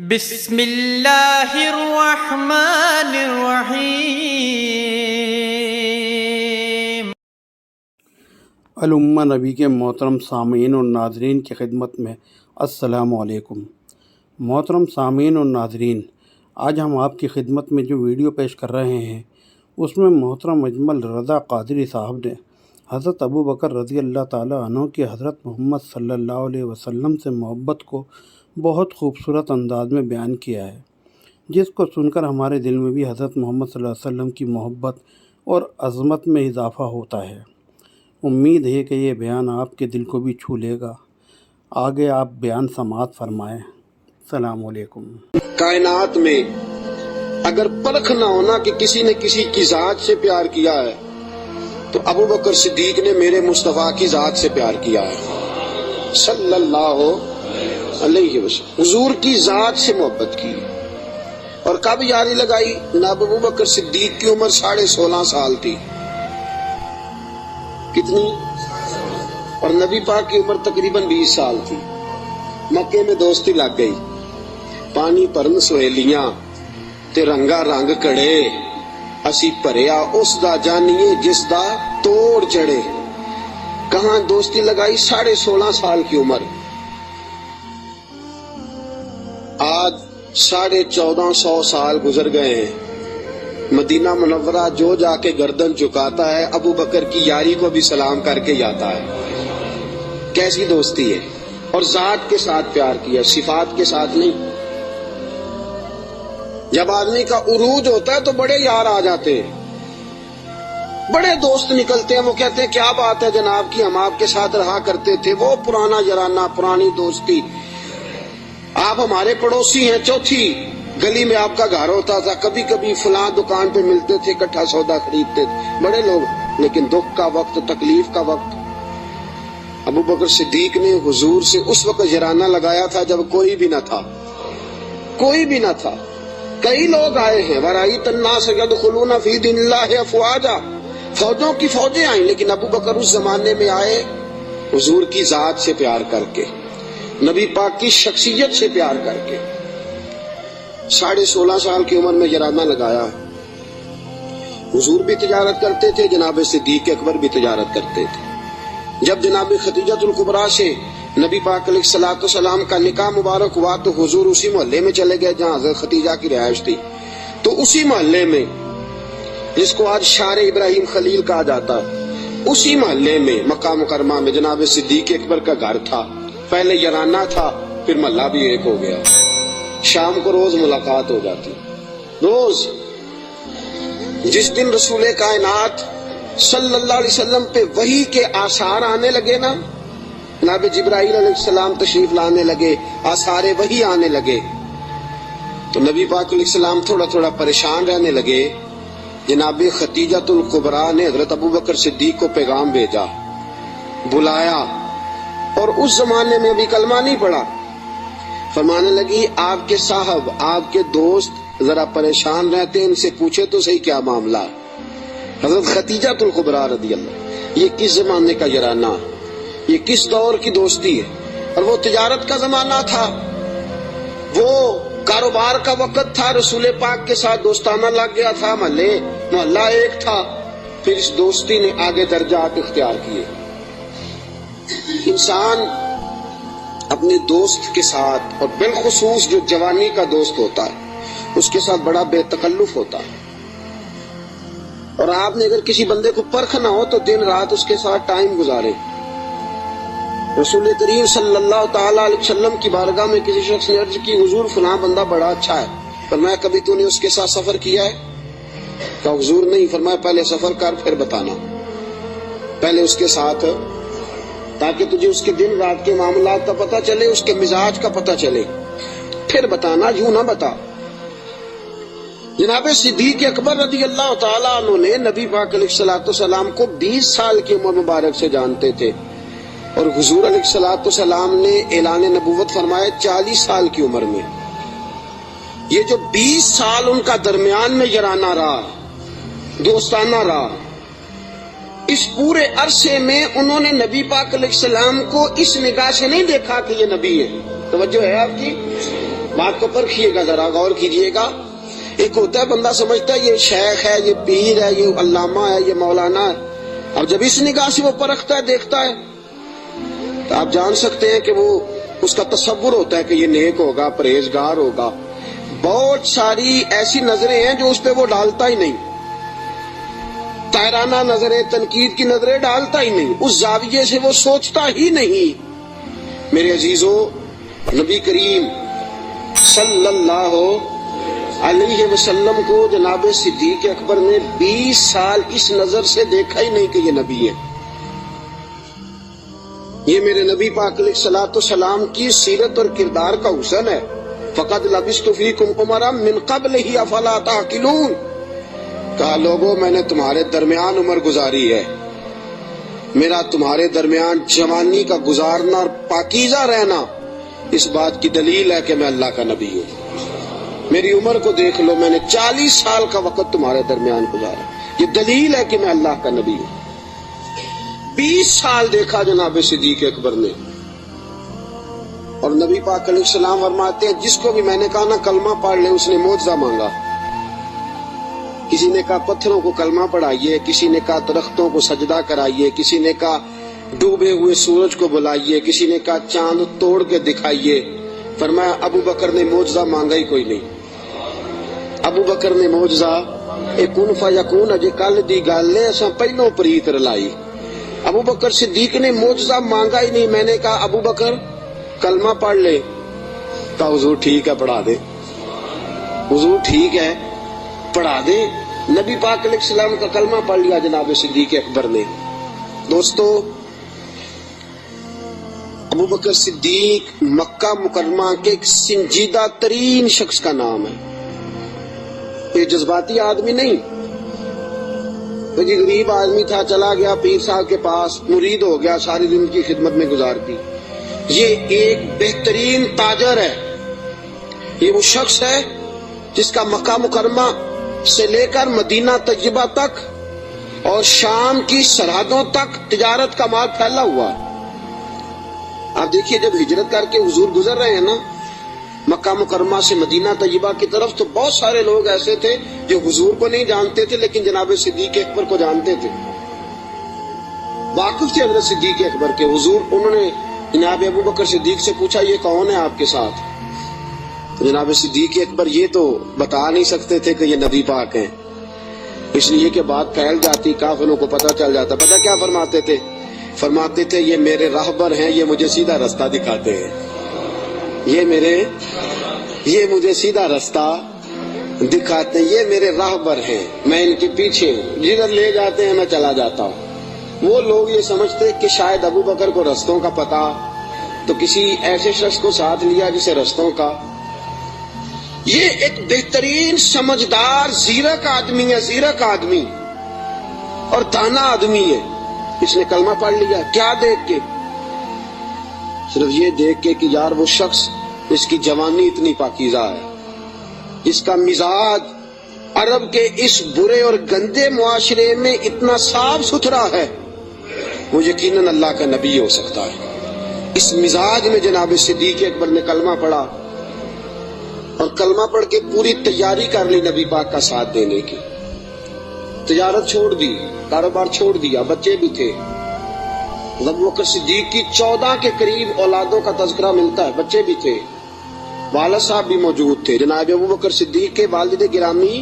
بسم اللہ الرحمن الرحیم۔ الامہ نبی کے محترم سامعین اور ناظرین کی خدمت میں السلام علیکم۔ محترم سامعین اور ناظرین، آج ہم آپ کی خدمت میں جو ویڈیو پیش کر رہے ہیں اس میں محترم اجمل رضا قادری صاحب نے حضرت ابوبکر رضی اللہ تعالیٰ عنہ کی حضرت محمد صلی اللہ علیہ وسلم سے محبت کو بہت خوبصورت انداز میں بیان کیا ہے، جس کو سن کر ہمارے دل میں بھی حضرت محمد صلی اللہ علیہ وسلم کی محبت اور عظمت میں اضافہ ہوتا ہے۔ امید ہے کہ یہ بیان آپ کے دل کو بھی چھو لے گا۔ آگے آپ بیان سماعت فرمائیں۔ السلام علیکم۔ کائنات میں اگر پرکھ نہ ہونا کہ کسی نے کسی کی ذات سے پیار کیا ہے تو ابوبکر صدیق نے میرے مصطفیٰ کی ذات سے پیار کیا ہے صلی اللہ علیہ وسلم۔ حضور کی ذات سے محبت کی اور کب یاری لگائی؟ جناب ابوبکر صدیق کی عمر 16.5 سال تھی۔ کتنی؟ اور نبی پاک کی عمر تقریباً 20 سال تھی۔ مکے میں دوستی لگ گئی، پانی پرن سہیلیاں تے رنگا رنگ کڑے، اسی پریا اس دا جانیے جس دا توڑ چڑھے۔ کہاں دوستی لگائی؟ 16.5 سال کی عمر۔ آج 1450 سال گزر گئے ہیں۔ مدینہ منورہ جو جا کے گردن چکاتا ہے ابو بکر کی یاری کو بھی سلام کر کے جاتا ہے۔ کیسی دوستی ہے! اور ذات کے ساتھ پیار کیا، صفات کے ساتھ نہیں۔ جب آدمی کا عروج ہوتا ہے تو بڑے یار آ جاتے ہیں، بڑے دوست نکلتے ہیں، وہ کہتے ہیں کیا بات ہے جناب کی، ہم آپ کے ساتھ رہا کرتے تھے، وہ پرانا یارانہ، پرانی دوستی۔ آپ ہمارے پڑوسی ہیں، چوتھی گلی میں آپ کا گھر ہوتا تھا، کبھی کبھی فلاں دکان پہ ملتے تھے، اکٹھا سودا خریدتے تھے، بڑے لوگ۔ لیکن دکھ کا وقت، تکلیف کا وقت، ابو بکر صدیق نے حضور سے اس وقت یارانہ لگایا تھا جب کوئی بھی نہ تھا، کوئی بھی نہ تھا۔ کئی لوگ آئے ہیں، وَرَأَيْتَ النَّاسَ يَدْخُلُونَ فِي دِينِ اللَّهِ أَفْوَاجًا، فوجوں کی فوجیں آئیں، لیکن ابو بکر اس زمانے میں آئے حضور کی ذات سے پیار کر کے، نبی پاک کی شخصیت سے پیار کر کے۔ 16.5 سال کی عمر میں یارانہ لگایا۔ حضور بھی تجارت کرتے تھے، جناب صدیق اکبر بھی تجارت کرتے تھے۔ جب جناب خدیجہ الکبریٰ سے نبی پاک علیہ السلام کا نکاح مبارک ہوا تو حضور اسی محلے میں چلے گئے جہاں حضرت خدیجہ کی رہائش تھی۔ تو اسی محلے میں، جس کو آج شار ابراہیم خلیل کہا جاتا ہے، اسی محلے میں مکہ مکرمہ میں جناب صدیق اکبر کا گھر تھا۔ پہلے یارانہ تھا، پھر محلہ بھی ایک ہو گیا۔ شام کو روز ملاقات ہو جاتی، روز۔ جس دن رسول کائنات صلی اللہ علیہ وسلم پہ وحی کے آثار آنے لگے نا، جناب جبرائیل علیہ السلام تشریف لانے لگے، آثار وحی آنے لگے، تو نبی پاک علیہ السلام تھوڑا تھوڑا پریشان رہنے لگے۔ جناب خدیجہ الکبریٰ نے حضرت ابوبکر صدیق کو پیغام بھیجا، بلایا، اور اس زمانے میں ابھی کلمہ نہیں پڑا۔ فرمانے لگی آپ کے صاحب، آپ کے دوست ذرا پریشان رہتے ہیں، ان سے پوچھے تو صحیح کیا معاملہ ہے۔ حضرت خدیجہ الکبریٰ رضی اللہ، یہ کس زمانے کا یارانہ، یہ کس دور کی دوستی ہے؟ اور وہ تجارت کا زمانہ تھا، وہ کاروبار کا وقت تھا، رسول پاک کے ساتھ دوستانہ لگ گیا تھا، محلہ ایک تھا۔ پھر اس دوستی نے آگے درجات اختیار کیے۔ انسان اپنے دوست کے ساتھ، اور بالخصوص جو جوانی کا دوست ہوتا ہے، اس کے ساتھ بڑا بے تکلف ہوتا ہے۔ اور آپ نے اگر کسی بندے کو پرکھ نہ ہو تو دن رات اس کے ساتھ ٹائم گزارے۔ رسول کریم صلی اللہ تعالیٰ علیہ وسلم کی بارگاہ میں کسی شخص نے عرض کی، حضور فلاں بندہ بڑا اچھا ہے، فرمایا کبھی تو نے اس کے ساتھ سفر کیا ہے؟ کہا حضور نہیں۔ فرمایا پہلے سفر کر پھر بتانا، پہلے اس کے ساتھ، تاکہ تجھے اس کے دن رات کے معاملات کا پتہ چلے، اس کے مزاج کا پتہ چلے، پھر بتانا، یوں نہ بتا۔ جناب صدیق اکبر رضی اللہ تعالیٰ عنہ نے نبی پاک علیہ السلام کو 20 سال کی عمر مبارک سے جانتے تھے، اور حضور علیہ السلام نے اعلان نبوت فرمایا 40 سال کی عمر میں۔ یہ جو 20 سال ان کا درمیان میں یارانہ رہا، دوستانہ رہا، اس پورے عرصے میں انہوں نے نبی پاک علیہ السلام کو اس نگاہ سے نہیں دیکھا کہ یہ نبی ہے۔ توجہ ہے آپ کی؟ بات کو پرکھیے گا، ذرا غور کیجیے گا. ایک ہوتا ہے بندہ سمجھتا ہے یہ شیخ ہے، یہ پیر ہے، یہ علامہ ہے، یہ مولانا ہے. اب جب اس نگاہ سے وہ پرکھتا ہے، دیکھتا ہے، تو آپ جان سکتے ہیں کہ وہ اس کا تصور ہوتا ہے کہ یہ نیک ہوگا، پرہیزگار ہوگا. بہت ساری ایسی نظریں ہیں جو اس پہ وہ ڈالتا ہی نہیں، تائرانہ نظریں، تنقید کی نظریں ڈالتا ہی نہیں، اس زاویے سے وہ سوچتا ہی نہیں. میرے عزیزو، نبی کریم صلی اللہ علیہ وسلم کو جناب صدیق اکبر نے 20 سال اس نظر سے دیکھا ہی نہیں کہ یہ نبی ہے. یہ میرے نبی پاک علیہ الصلوۃ والسلام کی سیرت اور کردار کا حسن ہے. فقد لبثت فیکم عمرا من قبلہ افلا تعقلون. کہا لوگوں میں نے تمہارے درمیان عمر گزاری ہے، میرا تمہارے درمیان جوانی کا گزارنا اور پاکیزہ رہنا اس بات کی دلیل ہے کہ میں اللہ کا نبی ہوں. میری عمر کو دیکھ لو، میں نے 40 سال کا وقت تمہارے درمیان گزارا، یہ دلیل ہے کہ میں اللہ کا نبی ہوں. 20 سال دیکھا جناب صدیق اکبر نے. اور نبی پاک علیہ السلام فرماتے ہیں جس کو بھی میں نے کہا نا کلمہ پڑھ لے، اس نے معجزہ مانگا. کسی نے کہا پتھروں کو کلمہ پڑھائیے، کسی نے کہا درختوں کو سجدہ کرائیے، کسی نے کہا ڈوبے ہوئے سورج کو بلائیے، کسی نے کہا چاند توڑ کے دکھائیے. فرمایا ابو بکر نے معجزہ مانگا ہی کوئی نہیں. ابو بکر نے معجزہ کن فیکون اجے کل دی گل ہے، اساں پہلوں پریت رلائی. ابو بکر صدیق نے معجزہ مانگا ہی نہیں. میں نے کہا ابو بکر کلمہ پڑھ لے، تو حضور ٹھیک ہے پڑھا دے، حضور ٹھیک ہے پڑھا دے. نبی پاک علیہ السلام کا کلمہ پڑھ لیا جناب صدیق اکبر نے. دوستو، ابو بکر صدیق مکہ مکرمہ کے ایک سنجیدہ ترین شخص کا نام ہے. یہ جذباتی آدمی نہیں، یہ غریب آدمی تھا، چلا گیا پیر صاحب کے پاس، مرید ہو گیا، ساری زندگی خدمت میں گزار دی. یہ ایک بہترین تاجر ہے. یہ وہ شخص ہے جس کا مکہ مکرمہ سے لے کر مدینہ طیبہ تک اور شام کی سرحدوں تک تجارت کا مال پھیلا ہوا ہے. آپ دیکھیے جب ہجرت کر کے حضور گزر رہے ہیں نا مکہ مکرمہ سے مدینہ طیبہ کی طرف، تو بہت سارے لوگ ایسے تھے جو حضور کو نہیں جانتے تھے لیکن جناب صدیق اکبر کو جانتے تھے، واقف تھے حضرت صدیق اکبر کے. حضور انہوں نے جناب ابو بکر صدیق سے پوچھا یہ کون ہے آپ کے ساتھ؟ جناب صدیق اکبر یہ تو بتا نہیں سکتے تھے کہ یہ نبی پاک ہیں، اس لیے کہ بات پھیل جاتی، کافروں کو پتہ چل جاتا. پتہ کیا فرماتے تھے؟ فرماتے تھے یہ میرے راہبر ہیں، یہ مجھے سیدھا رستہ دکھاتے ہیں، یہ مجھے سیدھا رستہ دکھاتے ہیں، یہ میرے راہبر ہیں، میں ان کے پیچھے ہوں، جدھر لے جاتے ہیں میں چلا جاتا ہوں. وہ لوگ یہ سمجھتے کہ شاید ابو بکر کو رستوں کا پتہ، تو کسی ایسے شخص کو ساتھ لیا جسے رستوں کا. یہ ایک بہترین سمجھدار زیرک آدمی ہے، زیرک آدمی اور دانا آدمی ہے. اس نے کلمہ پڑھ لیا. کیا دیکھ کے؟ صرف یہ دیکھ کے کہ یار وہ شخص اس کی جوانی اتنی پاکیزہ ہے، اس کا مزاج عرب کے اس برے اور گندے معاشرے میں اتنا صاف ستھرا ہے، وہ یقیناً اللہ کا نبی ہو سکتا ہے. اس مزاج میں جناب صدیق اکبر نے کلمہ پڑھا اور کلمہ پڑھ کے پوری تیاری کر لی نبی پاک کا ساتھ دینے کی. تجارت چھوڑ دی، کاروبار چھوڑ دیا، بچے بھی تھے. ابو بکر صدیق کی 14 کے قریب اولادوں کا تذکرہ ملتا ہے، بچے بھی تھے، والد صاحب بھی موجود تھے. جناب ابو بکر صدیق کے والد گرامی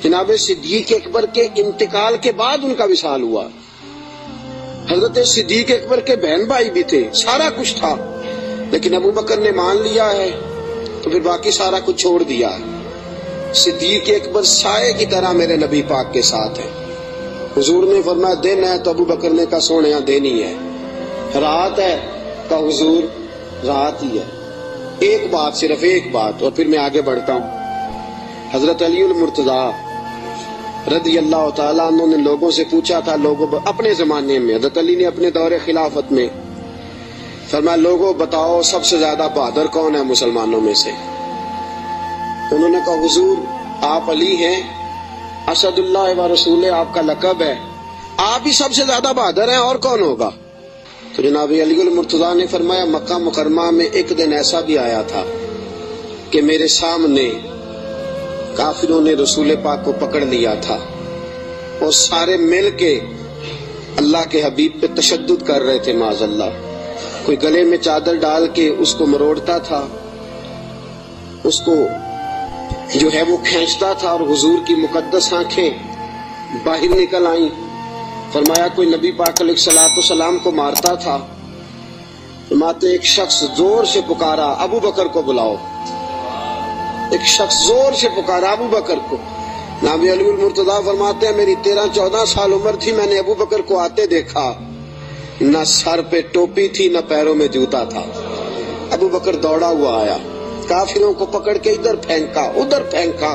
جناب صدیق اکبر کے انتقال کے بعد ان کا وصال ہوا. حضرت صدیق اکبر کے بہن بھائی بھی تھے، سارا کچھ تھا، لیکن ابو بکر نے مان لیا ہے تو پھر باقی سارا کچھ چھوڑ دیا ہے. صدیق اکبر سائے کی طرح میرے نبی پاک کے ساتھ ہے. حضور نے فرمایا دن ہے تو ابو بکر نے کہا سونے دینی ہے. رات ہے تو حضور رات ہی ہے. ایک بات، صرف ایک بات، اور پھر میں آگے بڑھتا ہوں. حضرت علی المرتضیٰ رضی اللہ تعالیٰ عنہ نے لوگوں سے پوچھا تھا، لوگوں اپنے زمانے میں حضرت علی نے اپنے دور خلافت میں فرمایا لوگوں بتاؤ سب سے زیادہ بہادر کون ہے مسلمانوں میں سے؟ انہوں نے کہا حضور آپ علی ہیں، اسد اللہ و رسول آپ کا لقب ہے، آپ ہی سب سے زیادہ بہادر ہیں، اور کون ہوگا؟ تو جناب علی المرتضیٰ نے فرمایا مکہ مکرمہ میں ایک دن ایسا بھی آیا تھا کہ میرے سامنے کافروں نے رسول پاک کو پکڑ لیا تھا اور سارے مل کے اللہ کے حبیب پہ تشدد کر رہے تھے معاذ اللہ. کوئی گلے میں چادر ڈال کے اس کو مروڑتا تھا، اس کو جو ہے وہ کھینچتا تھا، اور حضور کی مقدس آنکھیں باہر نکل آئیں. فرمایا کوئی نبی پاک علیہ الصلوۃ والسلام کو مارتا تھا. فرماتے ایک شخص زور سے پکارا ابو بکر کو بلاؤ. ایک شخص زور سے پکارا ابو بکر کو. نبی علی المرتضیٰ فرماتے ہیں میری 13-14 سال عمر تھی، میں نے ابو بکر کو آتے دیکھا، نہ سر پہ ٹوپی تھی نہ پیروں میں جوتا تھا. ابو بکر دوڑا ہوا آیا، کافروں کو پکڑ کے ادھر پھینکا ادھر پھینکا،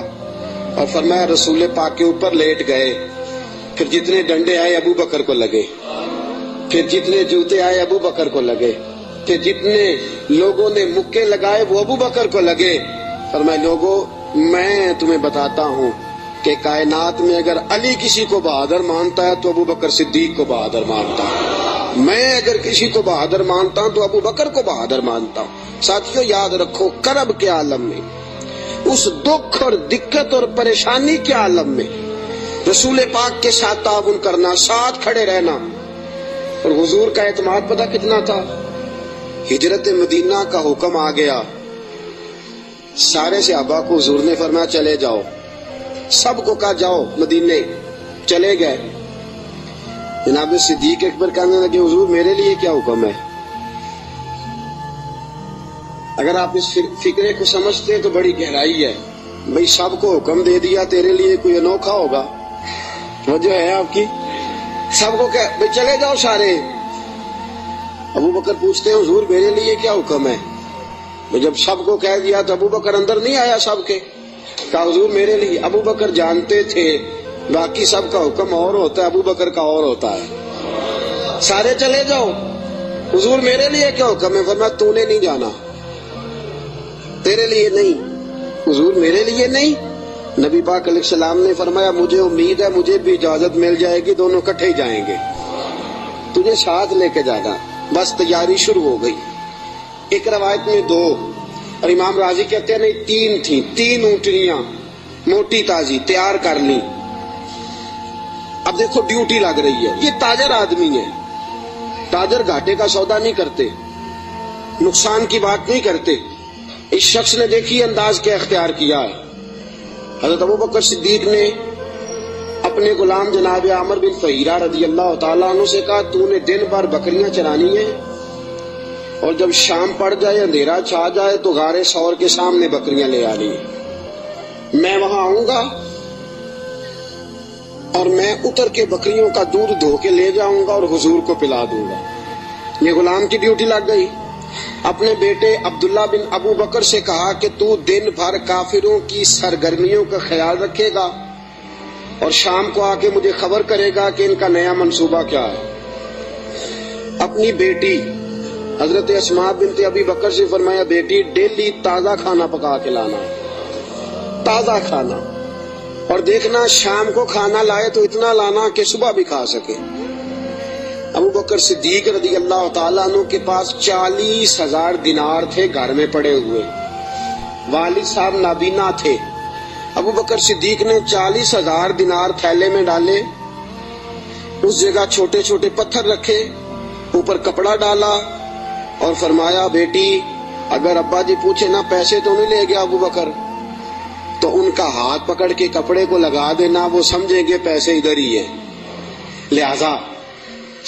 اور فرمایا رسول پاک کے اوپر لیٹ گئے. پھر جتنے ڈنڈے آئے ابو بکر کو لگے، پھر جتنے جوتے آئے ابو بکر کو لگے، پھر جتنے لوگوں نے مکے لگائے وہ ابو بکر کو لگے. فرمایا لوگوں میں تمہیں بتاتا ہوں کہ کائنات میں اگر علی کسی کو بہادر مانتا ہے تو ابو بکر صدیق کو بہادر مانتا ہوں. میں اگر کسی کو بہادر مانتا ہوں تو ابو بکر کو بہادر مانتا ہوں. ساتھیوں یاد رکھو، کرب کے عالم میں، اس دکھ اور دقت اور پریشانی کے عالم میں رسول پاک کے ساتھ تعاون کرنا، ساتھ کھڑے رہنا. اور حضور کا اعتماد پتہ کتنا تھا؟ ہجرت مدینہ کا حکم آ گیا، سارے صحابہ کو حضور نے فرمایا چلے جاؤ. سب کو کہا جاؤ مدینے، چلے گئے. جناب صدیق اکبر کہنے لگے حضور میرے لیے کیا حکم ہے؟ اگر آپ اس فکرے کو سمجھتے تو بڑی گہرائی ہے. بھئی سب کو حکم دے دیا، تیرے لیے کوئی انوکھا ہوگا؟ وہ جو ہے آپ کی سب کو کہ بھئی چلے جاؤ سارے. ابو بکر پوچھتے ہیں حضور میرے لیے کیا حکم ہے؟ جب سب کو کہہ دیا تو ابو بکر اندر نہیں آیا سب کے، کہا حضور میرے لیے. ابو بکر جانتے تھے باقی سب کا حکم اور ہوتا ہے، ابو بکر کا اور ہوتا ہے. سارے چلے جاؤ، حضور میرے لیے کیا حکم ہے؟ فرمایا تو نے نہیں جانا، تیرے لیے نہیں. حضور میرے لیے نہیں. نبی پاک علیہ السلام نے فرمایا مجھے امید ہے مجھے بھی اجازت مل جائے گی، دونوں کٹھے ہی جائیں گے، تجھے ساتھ لے کے جانا. بس تیاری شروع ہو گئی. ایک روایت میں 2 اور امام راضی کہتے ہیں نہیں 3 تھیں، 3 اونٹنیاں موٹی تازی تیار کر لی. اب دیکھو ڈیوٹی لگ رہی ہے. یہ تاجر آدمی ہے، تاجر گھاٹے کا سودا نہیں کرتے، نقصان کی بات نہیں کرتے. اس شخص نے دیکھی انداز کیا اختیار کیا ہے. حضرت ابو بکر صدیق نے اپنے غلام جناب عامر بن فہیرہ رضی اللہ تعالیٰ عنہ سے کہا تو نے دن بھر بکریاں چرانی ہیں اور جب شام پڑ جائے اندھیرا چھا جائے تو غار ثور کے سامنے بکریاں لے آنی ہیں. میں وہاں آؤں گا اور میں اتر کے بکریوں کا دودھ دھو کے لے جاؤں گا اور حضور کو پلا دوں گا. یہ غلام کی ڈیوٹی لگ گئی. اپنے بیٹے عبداللہ بن ابو بکر سے کہا کہ تو دن بھر کافروں کی سرگرمیوں کا خیال رکھے گا اور شام کو آ کے مجھے خبر کرے گا کہ ان کا نیا منصوبہ کیا ہے. اپنی بیٹی حضرت اسماء بنت ابی بکر سے فرمایا بیٹی ڈیلی تازہ کھانا پکا کے لانا، تازہ کھانا، اور دیکھنا شام کو کھانا لائے تو اتنا لانا کہ صبح بھی کھا سکے. ابو بکر صدیق رضی اللہ تعالیٰ عنہ کے پاس 40,000 دینار تھے گھر میں پڑے ہوئے. والد صاحب نابینا تھے. ابو بکر صدیق نے 40,000 دینار تھیلے میں ڈالے، اس جگہ چھوٹے چھوٹے پتھر رکھے، اوپر کپڑا ڈالا اور فرمایا بیٹی اگر ابا جی پوچھے نا پیسے تو نہیں لے گیا ابو بکر، تو ان کا ہاتھ پکڑ کے کپڑے کو لگا دینا، وہ سمجھیں گے پیسے ادھر ہی ہیں. لہذا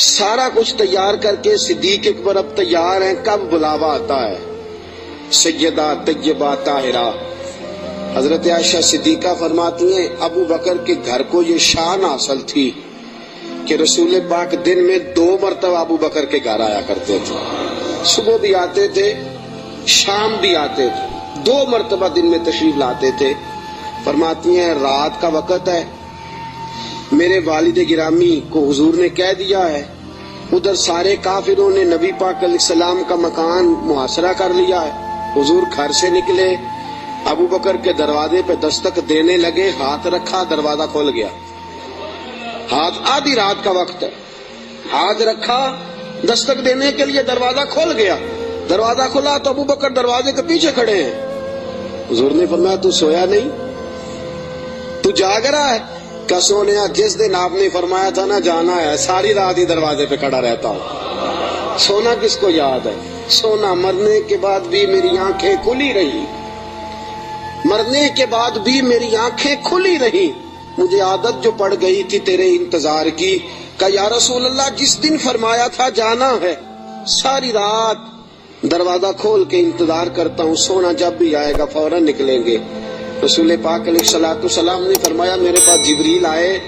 سارا کچھ تیار کر کے صدیق اکبر اب تیار ہیں. کب بلاوا آتا ہے؟ سیدہ طیبہ طاہرہ حضرت عائشہ صدیقہ فرماتی ہیں ابو بکر کے گھر کو یہ شان حاصل تھی کہ رسول پاک دن میں 2 مرتبہ ابو بکر کے گھر آیا کرتے تھے. صبح بھی آتے تھے، شام بھی آتے تھے، 2 مرتبہ دن میں تشریف لاتے تھے. فرماتی ہیں رات کا وقت ہے، میرے والد گرامی کو حضور نے کہہ دیا ہے، ادھر سارے کافروں نے نبی پاک علیہ السلام کا مکان محاصرہ کر لیا ہے. حضور گھر سے نکلے، ابو بکر کے دروازے پہ دستک دینے لگے، ہاتھ رکھا دروازہ کھول گیا. ہاتھ آدھی رات کا وقت ہے، ہاتھ رکھا دستک دینے کے لیے دروازہ کھول گیا. دروازہ کھلا تو ابو بکر دروازے کے پیچھے کھڑے ہیں. حضور نے فرمایا تو سویا نہیں، تو جاگ رہا ہے؟ کہ سونیا جس دن آپ نے فرمایا تھا نا جانا ہے، ساری رات ہی دروازے پہ کھڑا رہتا ہوں۔ سونا کس کو یاد ہے؟ سونا مرنے کے بعد بھی میری آنکھیں کھلی رہی، مرنے کے بعد بھی میری آنکھیں کھلی رہی، مجھے عادت جو پڑ گئی تھی تیرے انتظار کی، کہ یا رسول اللہ جس دن فرمایا تھا جانا ہے، ساری رات دروازہ کھول کے انتظار کرتا ہوں، سونا جب بھی آئے گا فوراً نکلیں گے۔ رسول پاک علیہ الصلوۃ والسلام نے فرمایا میرے پاس جبریل آئے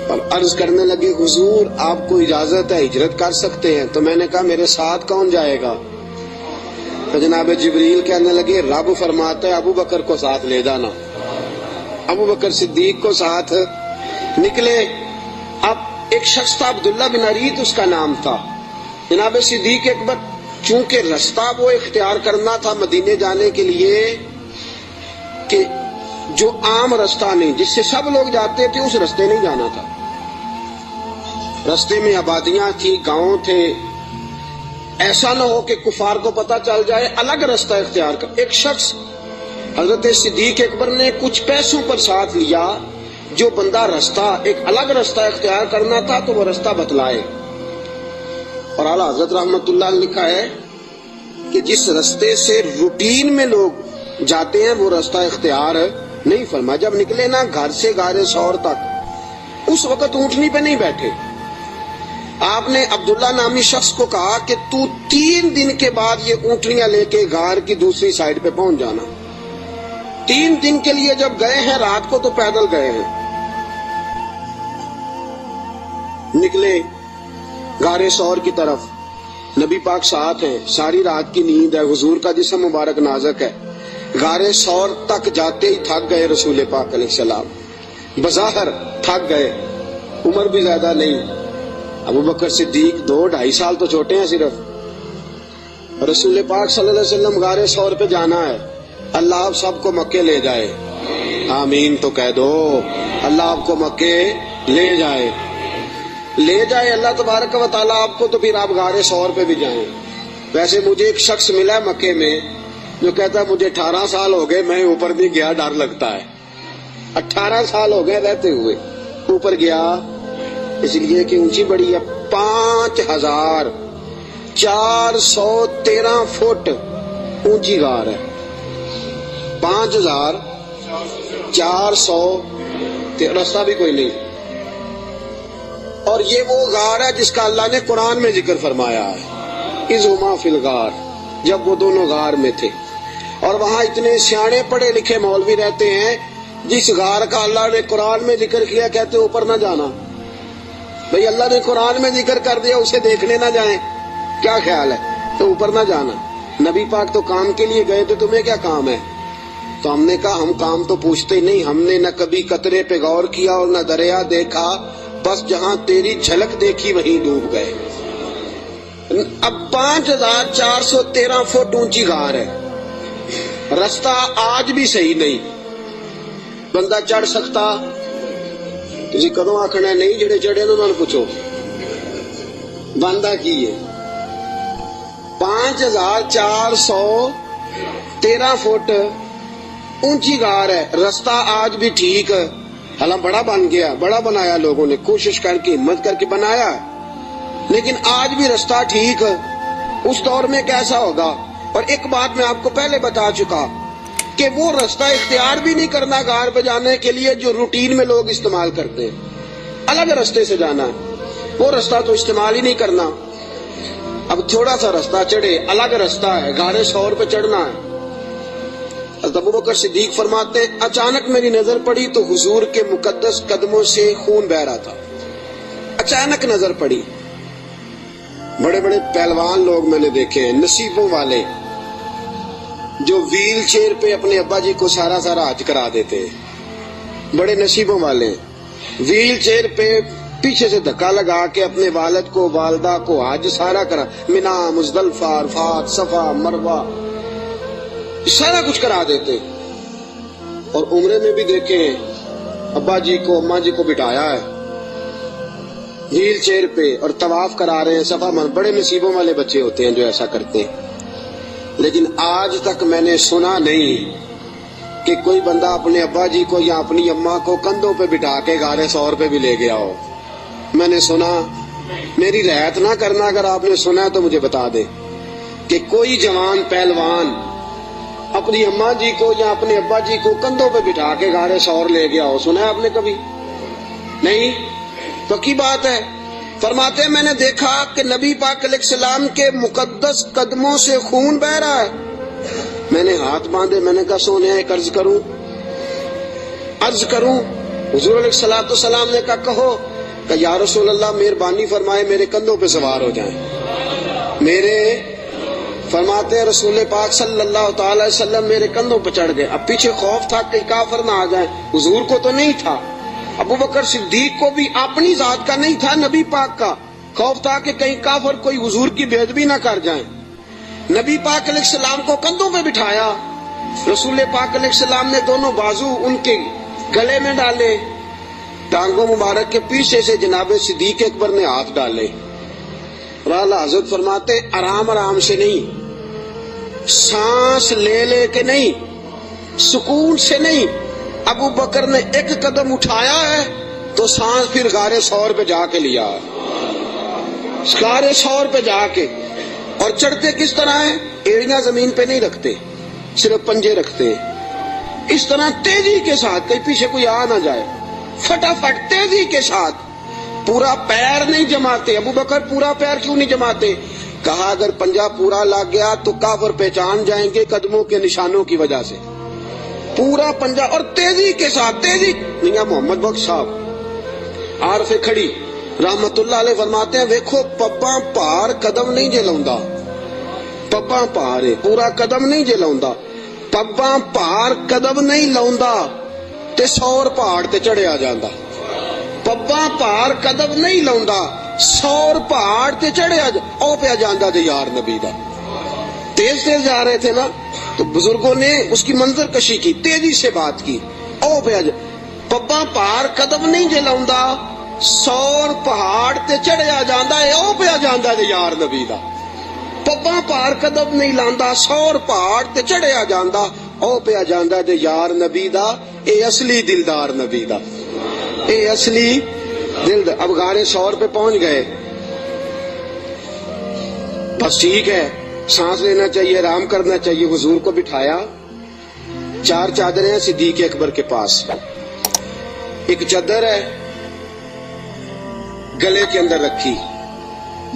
اور عرض کرنے لگے حضور آپ کو اجازت ہے ہجرت کر سکتے ہیں؟ تو میں نے کہا میرے ساتھ کون جائے گا؟ تو جناب جبریل کہنے لگے رب فرماتا ہے ابو بکر کو ساتھ لے جانا۔ ابو بکر صدیق کو ساتھ نکلے۔ اب ایک شخص تھا عبداللہ بن عریت اس کا نام تھا۔ جناب صدیق اکبر چونکہ رستہ وہ اختیار کرنا تھا مدینے جانے کے لیے کہ جو عام رستہ نہیں جس سے سب لوگ جاتے تھے اس رستے نہیں جانا تھا، رستے میں آبادیاں تھی، گاؤں تھے، ایسا نہ ہو کہ کفار کو پتہ چل جائے، الگ رستہ اختیار کر۔ ایک شخص حضرت صدیق اکبر نے کچھ پیسوں پر ساتھ لیا، جو بندہ رستہ ایک الگ رستہ اختیار کرنا تھا تو وہ رستہ بتلائے۔ اور اعلیٰ حضرت رحمت اللہ علیہ لکھا ہے کہ جس رستے سے روٹین میں لوگ جاتے ہیں وہ رستہ اختیار نہیں فرما۔ جب نکلے نا گھر سے غار ثور تک، اس وقت اونٹنی پہ نہیں بیٹھے، آپ نے عبداللہ نامی شخص کو کہا کہ تو 3 دن کے بعد یہ اونٹنیاں لے کے غار کی دوسری سائڈ پہ پہنچ جانا۔ 3 دن کے لیے جب گئے ہیں، رات کو تو پیدل گئے ہیں، نکلے غار ثور کی طرف، نبی پاک ساتھ ہیں، ساری رات کی نیند ہے، حضور کا جسم مبارک نازک ہے۔ غار ثور تک جاتے ہی تھک گئے رسول پاک علیہ السلام، بظاہر تھک گئے، عمر بھی زیادہ نہیں، ابو بکر صدیق 2-2.5 سال تو چھوٹے ہیں صرف۔ رسول پاک صلی اللہ علیہ وسلم غار ثور پہ جانا ہے، اللہ آپ سب کو مکے لے جائے، آمین تو کہہ دو، اللہ آپ کو مکے لے جائے، لے جائے اللہ تبارک و تعالیٰ آپ کو، تو پھر آپ غار ثور پہ بھی جائیں۔ ویسے مجھے ایک شخص ملا ہے مکے میں جو کہتا ہے مجھے 18 سال ہو گئے میں اوپر نہیں گیا، ڈر لگتا ہے۔ 18 سال ہو گئے رہتے ہوئے اوپر گیا، اس لیے کہ اونچی بڑی ہے، 5413 فٹ اونچی غار ہے، 5400، رستہ بھی کوئی نہیں۔ اور یہ وہ غار ہے جس کا اللہ نے قرآن میں ذکر فرمایا ہے، اذ ہما فی الغار، جب وہ دونوں غار میں تھے۔ اور وہاں اتنے سیانے پڑھے لکھے مولوی رہتے ہیں، جس غار کا اللہ نے قرآن میں ذکر کیا کہتے اوپر نہ جانا۔ بھئی اللہ نے قرآن میں ذکر کر دیا، اسے دیکھنے نہ جائیں، کیا خیال ہے؟ تو اوپر نہ جانا۔ نبی پاک تو کام کے لیے گئے تھے، تمہیں کیا کام ہے؟ تو ہم نے کہا ہم کام تو پوچھتے ہی نہیں، ہم نے نہ کبھی قطرے پہ غور کیا اور نہ دریا دیکھا، بس جہاں تیری جھلک دیکھی وہیں ڈوب گئے۔ اب 5413 فٹ اونچی غار ہے، رستہ آج بھی صحیح نہیں، بندہ چڑھ سکتا؟ تسی کدوں آکھنا نہیں، جڑے چڑھے انہوں نے پوچھو بندہ کی ہے۔ 5413 فٹ اونچی غار ہے، رستہ آج بھی ٹھیک، حالانکہ بڑا بن گیا، بڑا بنایا، لوگوں نے کوشش کر کے ہمت کر کے بنایا، لیکن آج بھی رستہ ٹھیک۔ اس دور میں کیسا ہوگا؟ اور ایک بات میں آپ کو پہلے بتا چکا کہ وہ رستہ اختیار بھی نہیں کرنا غار پہ جانے کے لیے جو روٹین میں لوگ استعمال کرتے ہیں، الگ رستے سے جانا ہے، وہ رستہ تو استعمال ہی نہیں کرنا۔ اب تھوڑا سا رستہ چڑھے، الگ رستہ ہے، غار ثور پہ چڑھنا ہے۔ حضرت ابو بکر صدیق فرماتے ہیں اچانک میری نظر پڑی تو حضور کے مقدس قدموں سے خون بہ رہا تھا، اچانک نظر پڑی۔ بڑے بڑے پہلوان لوگ میں نے دیکھے ہیں، نصیبوں والے، جو ویل چیئر پہ اپنے ابا جی کو سارا حج کرا دیتے ہیں، بڑے نصیبوں والے، ویل چیئر پہ پیچھے سے دھکا لگا کے اپنے والد کو والدہ کو حج سارا کرا، منا، مزدلفہ، عرفات، صفا، مروہ، سارا کچھ کرا دیتے۔ اور عمرے میں بھی دیکھے ہیں، ابا جی کو اماں جی کو بٹھایا ہے ویل چیئر پہ اور طواف کرا رہے ہیں، صفا، بڑے نصیبوں والے بچے ہوتے ہیں جو ایسا کرتے ہیں۔ لیکن آج تک میں نے سنا نہیں کہ کوئی بندہ اپنے ابا جی کو یا اپنی اماں کو کندھوں پہ بٹھا کے غار ثور پہ بھی لے گیا ہو. میں نے سنا. میری رعایت نہ کرنا اگر آپ نے سنا تو مجھے بتا دے کہ کوئی جوان پہلوان اپنی اماں جی کو یا اپنے ابا جی کو کندھوں پہ بٹھا کے غار ثور لے گیا ہو. سنا ہے آپ نے کبھی؟ نہیں. پکی بات ہے. فرماتے ہیں میں نے دیکھا کہ نبی پاک علیہ السلام کے مقدس قدموں سے خون بہ رہا ہے. میں نے ہاتھ باندھے. میں نے کہا سونے ایک عرض کروں. حضور علیہ الصلوۃ والسلام نے کہا کہو. کہ یا رسول اللہ مہربانی فرمائے میرے کندھوں پہ سوار ہو جائیں. میرے فرماتے ہیں رسول پاک صلی اللہ تعالی وسلم میرے کندھوں پہ چڑھ گئے. اب پیچھے خوف تھا کہ کافر نہ آ جائیں. حضور کو تو نہیں تھا, ابو بکر صدیق کو بھی اپنی ذات کا نہیں تھا, نبی پاک کا خوف تھا کہ کہیں کافر کوئی حضور کی بے ادبی نہ کر جائیں. نبی پاک علیہ السلام کو کندھوں پہ بٹھایا. رسول پاک علیہ السلام نے دونوں بازو ان کے گلے میں ڈالے. ٹانگوں مبارک کے پیچھے سے جناب صدیق اکبر نے ہاتھ ڈالے. اور اعلیٰ حضرت فرماتے آرام آرام سے نہیں, سانس لے کے نہیں, سکون سے نہیں. ابو بکر نے ایک قدم اٹھایا ہے تو سانس پھر غار ثور پہ جا کے لیا. غار ثور پہ جا کے. اور چڑھتے کس طرح ہیں؟ ایڑیاں زمین پہ نہیں رکھتے, صرف پنجے رکھتے ہیں. اس طرح تیزی کے ساتھ, کہیں پیچھے کوئی آ نہ جائے, فٹافٹ تیزی کے ساتھ. پورا پیر نہیں جماتے. ابو بکر پورا پیر کیوں نہیں جماتے؟ کہا اگر پنجہ پورا لگ گیا تو کافر پہچان جائیں گے قدموں کے نشانوں کی وجہ سے. پورا پنجہ اور تیزی کے ساتھ. تیزی میاں محمد بخش صاحب عارف کھڑی رحمت اللہ علیہ فرماتے ہیں ویکھو پباں پار قدم نہیں جے لاؤندا. پباں پار ہے, پورا قدم نہیں جے لاؤندا. پباں پار قدم نہیں لاؤندا تے سور پہاڑ تے چڑھیا جاندا. پباں پار قدم نہیں لاؤندا, سور پہاڑ تے چڑھیا او پیا جاندا تے یار نبی دا. تیز تیز جا رہے تھے نا تو بزرگوں نے اس کی منظر کشی کی, تیزی سے بات کی. او پیا پباں پار قدم نہیں جے لاؤندا, سور پہاڑ تے چڑھیا جاندا ہے او پیا جاندا تے یار نبی دا. پباں پار قدم نہیں لاندا, سور پہاڑ تے چڑھیا جاندا او پیا جاندا تے یار نبی دا. اے اصلی دلدار نبی دا, اے اصلی دلدار. اب غار ثور پہ پہنچ گئے. بس ٹھیک ہے, سانس لینا چاہیے, آرام کرنا چاہیے. حضور کو بٹھایا. 4 چادریں ہیں صدیق اکبر کے پاس. ایک چادر ہے گلے کے اندر رکھی,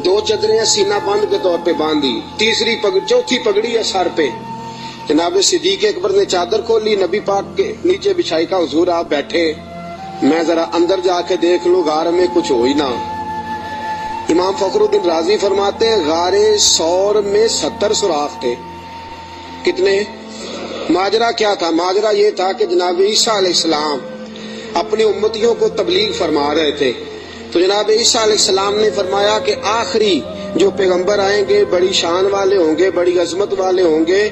2 چادریں سینہ بند کے طور پہ باندھی, چوتھی پگڑی ہے سر پہ. جناب صدیق اکبر نے چادر کھولی, نبی پاک کے نیچے بچھائی. کا حضور آپ بیٹھے, میں ذرا اندر جا کے دیکھ لوں غار میں کچھ ہو ہی نہ. امام فخر الدین رازی فرماتے ہیں غار ثور میں 70 سوراخ تھے. کتنے؟ ماجرا کیا تھا؟ ماجرا یہ تھا کہ جناب عیسیٰ علیہ السلام اپنے امتیوں کو تبلیغ فرما رہے تھے. تو جناب عیسیٰ علیہ السلام نے فرمایا کہ آخری جو پیغمبر آئیں گے بڑی شان والے ہوں گے, بڑی عظمت والے ہوں گے,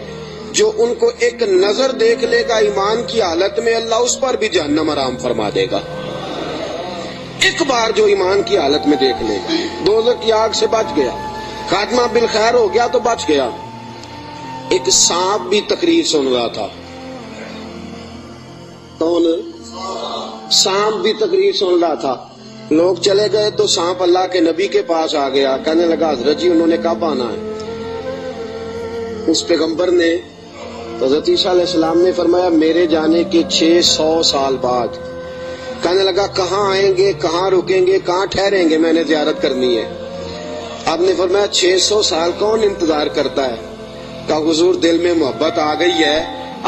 جو ان کو ایک نظر دیکھ لے گا ایمان کی حالت میں اللہ اس پر بھی جہنم حرام فرما دے گا. ایک بار جو ایمان کی حالت میں دیکھ لے گا دوزخ کی آگ سے بچ گیا, خاتمہ بالخیر ہو گیا تو بچ گیا. ایک سانپ بھی تقریر سن رہا تھا. کون؟ سانپ بھی تقریر سن رہا تھا. لوگ چلے گئے تو سانپ اللہ کے نبی کے پاس آ گیا, کہنے لگا حضرت جی انہوں نے کب آنا ہے؟ اس پیغمبر نے حضرت عیسیٰ علیہ السلام نے فرمایا میرے جانے کے 600 سال بعد. کہنے لگا کہاں آئیں گے, کہاں رکیں گے, کہاں ٹھہریں گے, میں نے زیارت کرنی ہے. آپ نے فرمایا 600 سال کون انتظار کرتا ہے؟ کہا حضور دل میں محبت آ گئی ہے,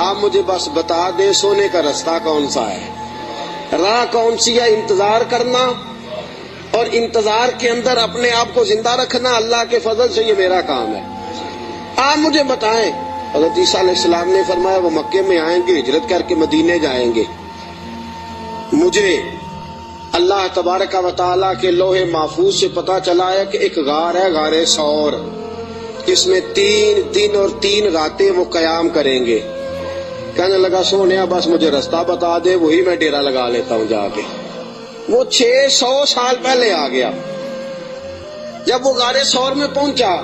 آپ مجھے بس بتا دیں سونے کا رستہ کون سا ہے, راہ کون سی ہے. انتظار کرنا اور انتظار کے اندر اپنے آپ کو زندہ رکھنا اللہ کے فضل سے یہ میرا کام ہے, آپ مجھے بتائیں. حضرت عیسیٰ علیہ السلام نے فرمایا وہ مکے میں آئیں گے, ہجرت کر کے مدینے جائیں گے. مجھے اللہ تبارک و تعالیٰ کے لوح محفوظ سے پتا چلا ہے کہ ایک غار ہے, غار ثور, اس میں 3 دن اور 3 راتیں وہ قیام کریں گے. کہنے لگا سونیا بس مجھے رستہ بتا دے, وہی میں ڈیرا لگا لیتا ہوں جا کے. وہ 600 سال پہلے آ گیا. جب وہ غار ثور میں پہنچا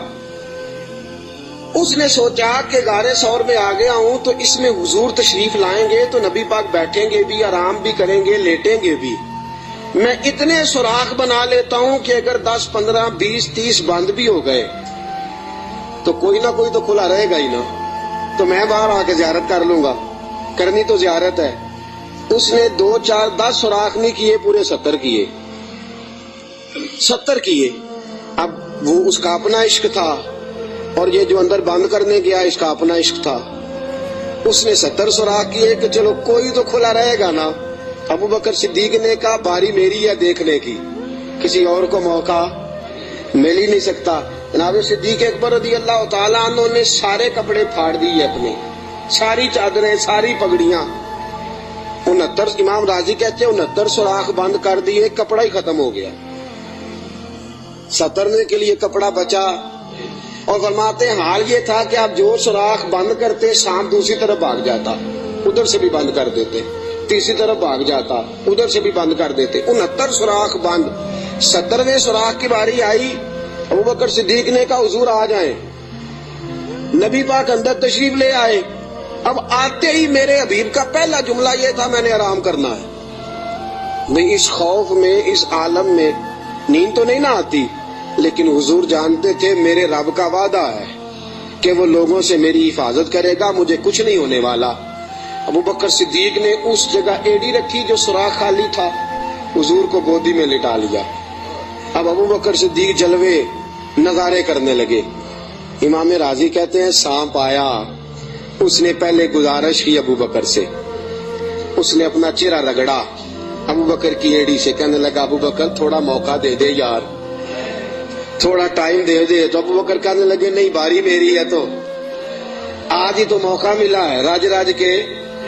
اس نے سوچا کہ غار ثور میں آ گیا ہوں تو اس میں حضور تشریف لائیں گے تو نبی پاک بیٹھیں گے بھی، آرام بھی کریں گے، لیٹیں گے بھی، میں اتنے سوراخ بنا لیتا ہوں کہ اگر 10 15 20 30 بند بھی ہو گئے تو کوئی نہ کوئی تو کھلا رہے گا ہی نا، تو میں باہر آ کے زیارت کر لوں گا، کرنی تو زیارت ہے۔ اس نے 2 4 10 سوراخ نہیں کیے، پورے 70 کیے، 70 کیے۔ اب وہ اس کا اپنا عشق تھا اور یہ جو اندر بند کرنے گیا اس کا اپنا عشق تھا۔ اس نے 70 سوراخ کیے کہ چلو کوئی تو کھلا رہے گا نا۔ ابو بکر صدیق نے کہا باری میری ہے دیکھنے کی، کسی اور کو موقع مل ہی نہیں سکتا۔ جناب صدیق اکبر رضی اللہ تعالیٰ عنہ نے سارے کپڑے پھاڑ دیے اپنے، ساری چادریں، ساری پگڑیاں، 69 امام راضی کہتے ہیں 69 سوراخ بند کر دیے، کپڑا ہی ختم ہو گیا، 70 کے لیے کپڑا بچا۔ اور فرماتے ہیں حال یہ تھا کہ آپ جو سوراخ بند کرتے سانپ دوسری طرف بھاگ جاتا، ادھر سے بھی بند کر دیتے، تیسری طرف بھاگ جاتا، ادھر سے بھی بند کر دیتے، 69 سوراخ بند۔ 70ویں سوراخ کی باری آئی، ابو بکر صدیق نے کہا حضور آ جائیں، نبی پاک اندر تشریف لے آئے۔ اب آتے ہی میرے حبیب کا پہلا جملہ یہ تھا میں نے آرام کرنا ہے۔ بھئی اس خوف میں، اس عالم میں نیند تو نہیں نہ آتی، لیکن حضور جانتے تھے میرے رب کا وعدہ ہے کہ وہ لوگوں سے میری حفاظت کرے گا، مجھے کچھ نہیں ہونے والا۔ ابو بکر صدیق نے اس جگہ ایڑی رکھی جو سوراخ خالی تھا، حضور کو گودی میں لٹا لیا۔ اب ابو بکر صدیق جلوے نظارے کرنے لگے۔ امام راضی کہتے ہیں سانپ آیا، اس نے پہلے گزارش کی ابو بکر سے، اس نے اپنا چہرہ رگڑا ابو بکر کی ایڑی سے، کہنے لگا ابو بکر تھوڑا موقع دے دے یار، تھوڑا ٹائم دے دے۔ تو ابو بکر کہنے لگے نہیں باری میری ہے، تو آج ہی تو موقع ملا ہے، راج راج کے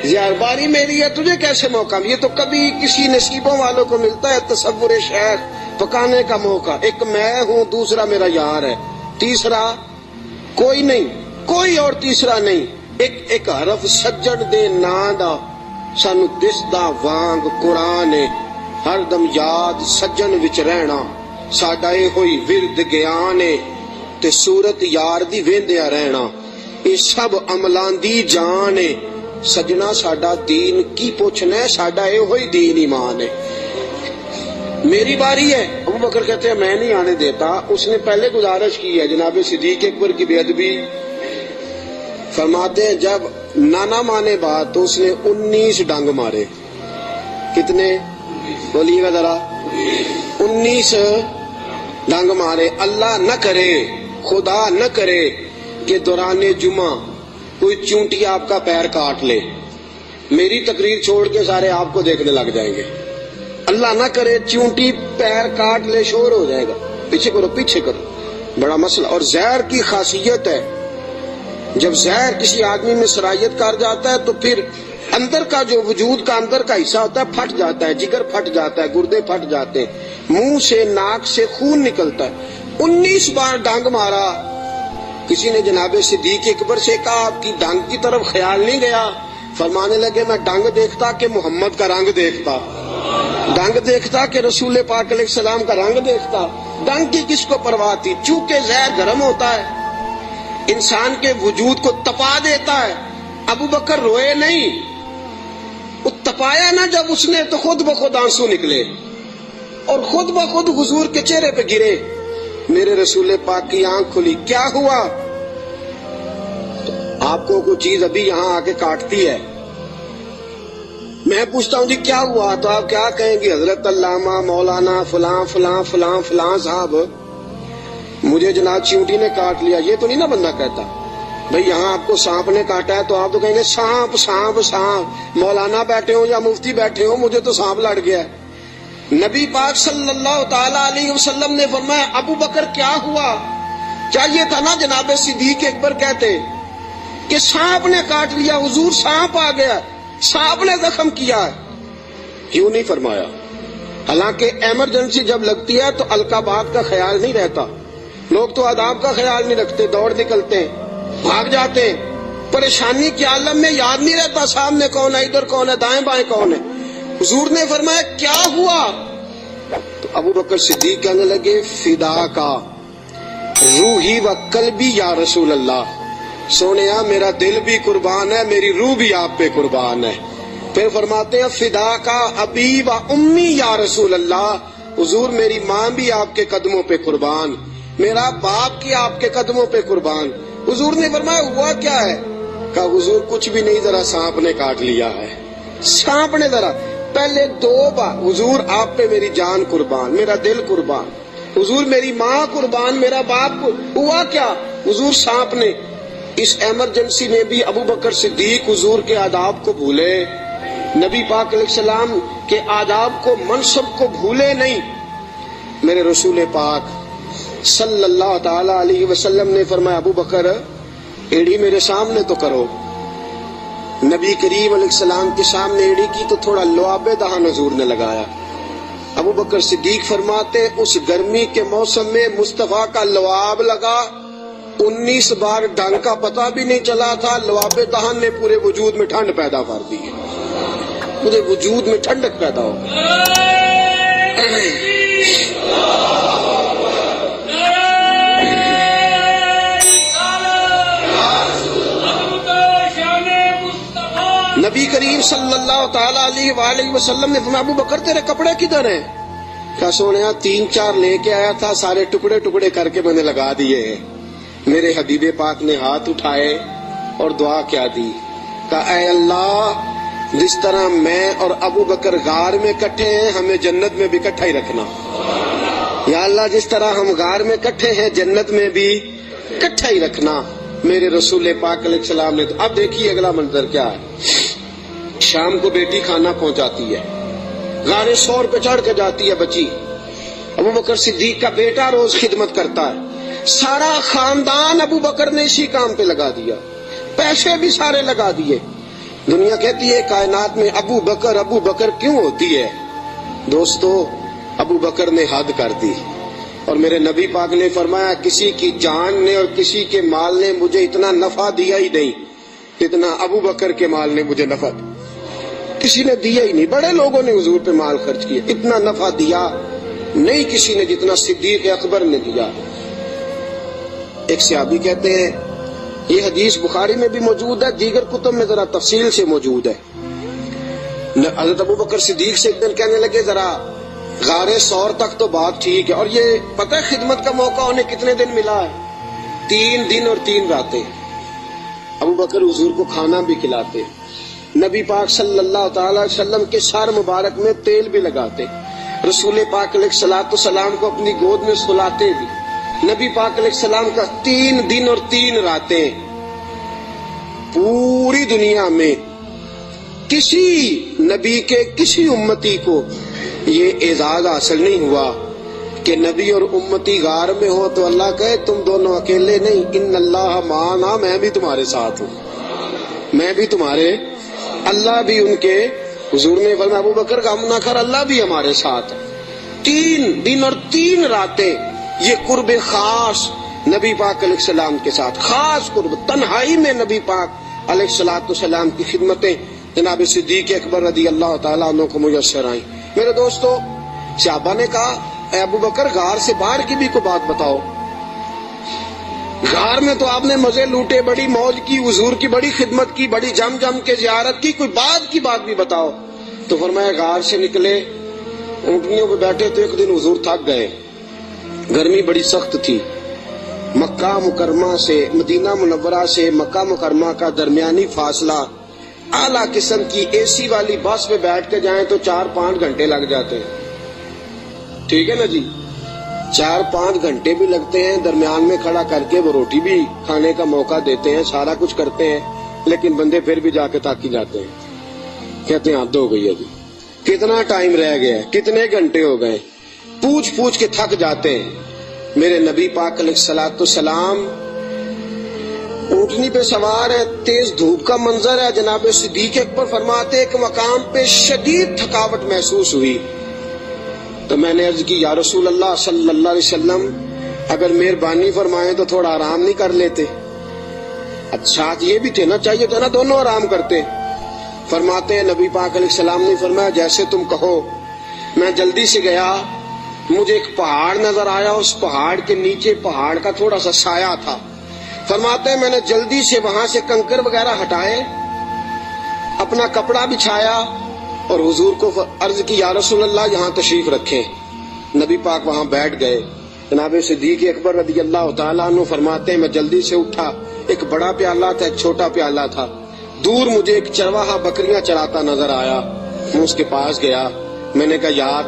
یار باری میری ہے، تجھے کیسے موقع؟ یہ تو کبھی کسی نصیبوں والوں کو ملتا ہے تصور شیخ پکانے کا موقع۔ ایک میں ہوں، دوسرا میرا یار ہے، تیسرا کوئی نہیں، کوئی اور تیسرا نہیں۔ ایک حرف سجن دے نا دا سانو دسدا وانگ قرآن، ہر دم یاد سجن وچ رہنا ساڈا اے ہوئی ورد گیان تے صورت یار دی ویندیا رہنا، اے سب عملاں دی جان ہے۔ سجنا ساڈا دین کی پوچھنا ہے، ساڈا اے ہوئی دین ایمان ہے۔ میری باری ہے۔ ابو بکر کہتے ہیں میں نہیں آنے دیتا۔ اس نے پہلے گزارش کی ہے، جناب صدیق اکبر کی بے ادبی۔ فرماتے ہیں جب نانا مانے بات تو اس نے 19 ڈنگ مارے۔ کتنے بولیے گا ذرا؟ 19 ڈنگ مارے۔ اللہ نہ کرے، خدا نہ کرے کہ دوران جمعہ کوئی چونٹی آپ کا پیر کاٹ لے، میری تقریر چھوڑ کے سارے آپ کو دیکھنے لگ جائیں گے۔ اللہ نہ کرے چونٹی پیر کاٹ لے، شور ہو جائے گا، پیچھے کرو پیچھے کرو، بڑا مسئلہ۔ اور زہر کی خاصیت ہے، جب زہر کسی آدمی میں سرایت کر جاتا ہے تو پھر اندر کا جو وجود کا اندر کا حصہ ہوتا ہے پھٹ جاتا ہے، جگر پھٹ جاتا ہے، گردے پھٹ جاتے ہیں، منہ سے ناک سے خون نکلتا ہے۔ 19 بار ڈانگ مارا۔ کسی نے جناب صدیق اکبر سے کہا آپ کی ڈانگ کی طرف خیال نہیں گیا؟ فرمانے لگے میں ڈانگ دیکھتا کہ محمد کا رنگ دیکھتا، ڈانگ دیکھتا کہ رسول پاک علیہ السلام کا رنگ دیکھتا۔ ڈانگ کی کس کو پرواہ تھی؟ چونکہ زہر گرم ہوتا ہے، انسان کے وجود کو تپا دیتا ہے۔ ابو بکر روئے نہیں، وہ تپایا نا جب اس نے تو خود بخود آنسو نکلے اور خود بخود حضور کے چہرے پہ گرے۔ میرے رسول پاک کی آنکھ کھلی، کیا ہوا؟ تو آپ کو کوئی چیز ابھی یہاں آ کے کاٹتی ہے، میں پوچھتا ہوں جی کیا ہوا تو آپ کیا کہیں گے؟ حضرت علامہ مولانا فلاں فلاں فلاں فلاں صاحب مجھے جناب چیونٹی نے کاٹ لیا، یہ تو نہیں نا بندہ کہتا۔ بھئی یہاں آپ کو سانپ نے کاٹا ہے تو آپ تو کہیں گے سانپ سانپ سانپ، مولانا بیٹھے ہوں یا مفتی بیٹھے ہوں مجھے تو سانپ لڑ گیا ہے۔ نبی پاک صلی اللہ تعالی علیہ وسلم نے فرمایا ابو بکر کیا ہوا؟ چاہیے تھا نا جناب صدیق اکبر کہتے کہ سانپ نے کاٹ لیا، حضور سانپ آ گیا، سانپ نے زخم کیا ہے، کیوں نہیں فرمایا؟ حالانکہ ایمرجنسی جب لگتی ہے تو القابات کا خیال نہیں رہتا، لوگ تو آداب کا خیال نہیں رکھتے، دوڑ نکلتے ہیں، بھاگ جاتے ہیں، پریشانی کے عالم میں یاد نہیں رہتا سامنے کون ہے، ادھر کون ہے، دائیں بائیں کون ہے۔ حضور نے فرمایا کیا ہوا؟ تو ابو بکر صدیق کہنے لگے فدا کا روحی و قلبی یا رسول اللہ، سونیا میرا دل بھی قربان ہے، میری روح بھی آپ پہ قربان ہے۔ پھر فرماتے ہیں فدا کا ابی و امی یا رسول اللہ، حضور میری ماں بھی آپ کے قدموں پہ قربان، میرا باپ کی آپ کے قدموں پہ قربان۔ حضور نے فرمایا ہوا کیا ہے؟ کہا حضور کچھ بھی نہیں، ذرا سانپ نے کاٹ لیا ہے۔ سانپ نے ذرا پہلے 2 بار حضور آپ پہ میری جان قربان، میرا دل قربان، حضور میری ماں قربان، میرا باپ ہوا کیا؟ حضور سانپ نے۔ اس ایمرجنسی میں بھی ابو بکر صدیق حضور کے آداب کو بھولے، نبی پاک علیہ السلام کے آداب کو، منصب کو بھولے نہیں۔ میرے رسول پاک صلی اللہ تعالی علیہ وسلم نے فرمایا ابو بکر ایڑی میرے سامنے تو کرو۔ نبی کریم علیہ السلام کے سامنے ایڑی کی تو تھوڑا لعاب دہن حضور نے لگایا۔ ابو بکر صدیق فرماتے اس گرمی کے موسم میں مصطفیٰ کا لعاب لگا، 19 بار ڈنگ کا پتہ بھی نہیں چلا تھا۔ لعاب دہن نے پورے وجود میں ٹھنڈ پیدا کر دی، پورے وجود میں ٹھنڈک پیدا ہو گئی۔ نبی کریم صلی اللہ تعالی علیہ وآلہ وسلم نے فرمایا ابو بکر تیرے کپڑے کدھر ہیں؟ کہا سونیا 3-4 لے کے آیا تھا، سارے ٹکڑے ٹکڑے کر کے میں نے لگا دیے ہیں۔ میرے حبیب پاک نے ہاتھ اٹھائے اور دعا کیا دی، کہا اے اللہ جس طرح میں اور ابو بکر غار میں کٹھے ہیں ہمیں جنت میں بھی کٹھا ہی رکھنا۔ یا اللہ جس طرح ہم غار میں کٹھے ہیں جنت میں بھی کٹھا ہی رکھنا۔ میرے رسول پاک علیہ السلام نے اب دیکھیے اگلا منظر کیا ہے۔ شام کو بیٹی کھانا پہنچاتی ہے، غار سور پہ چڑھ کے جاتی ہے بچی۔ ابو بکر صدیق کا بیٹا روز خدمت کرتا ہے، سارا خاندان ابو بکر نے اسی کام پہ لگا دیا، پیسے بھی سارے لگا دیے۔ دنیا کہتی ہے کائنات میں ابو بکر کیوں ہوتی ہے؟ دوستو ابو بکر نے حد کر دی، اور میرے نبی پاک نے فرمایا کسی کی جان نے اور کسی کے مال نے مجھے اتنا نفع دیا ہی نہیں جتنا ابو بکر کے مال نے مجھے نفع دیا۔ کسی نے دیا ہی نہیں، بڑے لوگوں نے حضور پہ مال خرچ کیا، اتنا نفع دیا نہیں کسی نے جتنا صدیق اکبر نے دیا۔ ایک صحابی کہتے ہیں یہ حدیث بخاری میں بھی موجود ہے، دیگر کتب میں ذرا تفصیل سے موجود ہے۔ حضرت ابو بکر صدیق سے ایک دن کہنے لگے ذرا غار سور تک تو بات ٹھیک ہے، اور یہ پتہ ہے خدمت کا موقع انہیں کتنے دن ملا ہے؟ 3 دن اور 3 راتیں۔ ابو بکر حضور کو کھانا بھی کھلاتے، نبی پاک صلی اللہ تعالی وسلم کے سر مبارک میں تیل بھی لگاتے، رسول پاک علیہ الصلوۃ والسلام کو اپنی گود میں سلاتے بھی۔ نبی پاک علیہ السلام کا 3 دن اور 3 راتیں پوری دنیا میں کسی نبی کے کسی امتی کو یہ اعزاز حاصل نہیں ہوا کہ نبی اور امتی غار میں ہو تو اللہ کہے تم دونوں اکیلے نہیں، ان اللہ معنا، میں بھی تمہارے ساتھ ہوں، میں بھی تمہارے، اللہ بھی ان کے۔ حضور نے فرمایا ابو بکر غم نہ کر، اللہ بھی ہمارے ساتھ ہے۔ 3 دن اور 3 راتیں یہ قرب خاص نبی پاک علیہ السلام کے ساتھ، خاص قرب، تنہائی میں نبی پاک علیہ الصلوۃ والسلام کی خدمتیں جناب صدیق اکبر رضی اللہ تعالیٰ عنہ کو میسر آئیں۔ میرے دوستو صحابہ نے کہا اے ابو بکر غار سے باہر کی بھی کوئی بات بتاؤ، غار میں تو آپ نے مزے لوٹے، بڑی موج کی، حضور کی بڑی خدمت کی، بڑی جم جم کے زیارت کی، کوئی بات کی بات بھی بتاؤ۔ تو فرمایا غار سے نکلے، اونٹنیوں پہ بیٹھے تو ایک دن حضور تھک گئے، گرمی بڑی سخت تھی، مکہ مکرمہ سے، مدینہ منورہ سے مکہ مکرمہ کا درمیانی فاصلہ، اعلیٰ قسم کی اے سی والی بس پہ بیٹھ کے جائیں تو 4-5 گھنٹے لگ جاتے ہیں، ٹھیک ہے نا جی، 4-5 گھنٹے بھی لگتے ہیں، درمیان میں کھڑا کر کے وہ روٹی بھی کھانے کا موقع دیتے ہیں، سارا کچھ کرتے ہیں، لیکن بندے پھر بھی جا کے تاکی جاتے ہیں، کہتے ہیں حد ہو گئی ہے جی، کتنا ٹائم رہ گیا ہے، کتنے گھنٹے ہو گئے، پوچھ پوچھ کے تھک جاتے ہیں۔ میرے نبی پاک علیہ الصلوۃ والسلام اونٹنی پہ سوار ہے، تیز دھوپ کا منظر ہے، جناب صدیق اکبر فرماتے ایک مقام پہ شدید تھکاوٹ محسوس ہوئی، تو میں نے عرض کی یا رسول اللہ صلی اللہ علیہ وسلم اگر مہربانی فرمائیں تو تھوڑا آرام نہیں کر لیتے؟ اب ساتھ یہ بھی تھے نا، چاہیے تھا نا دونوں آرام کرتے۔ فرماتے ہیں نبی پاک علیہ السلام نے فرمایا جیسے تم کہو۔ میں جلدی سے گیا، مجھے ایک پہاڑ نظر آیا، اس پہاڑ کے نیچے پہاڑ کا تھوڑا سا سایہ تھا، فرماتے ہیں میں نے جلدی سے وہاں سے کنکر وغیرہ ہٹائے، اپنا کپڑا بچھایا اور حضور کو عرض کی یا رسول اللہ یہاں تشریف رکھیں۔ نبی پاک وہاں بیٹھ گئے۔ جناب صدیق اکبر رضی اللہ تعالیٰ عنہ فرماتے ہیں میں جلدی سے اٹھا، ایک بڑا پیالہ تھا ایک چھوٹا پیالہ تھا، دور مجھے ایک چرواہا بکریاں چراتا نظر آیا، میں اس کے پاس گیا، میں نے کہا یار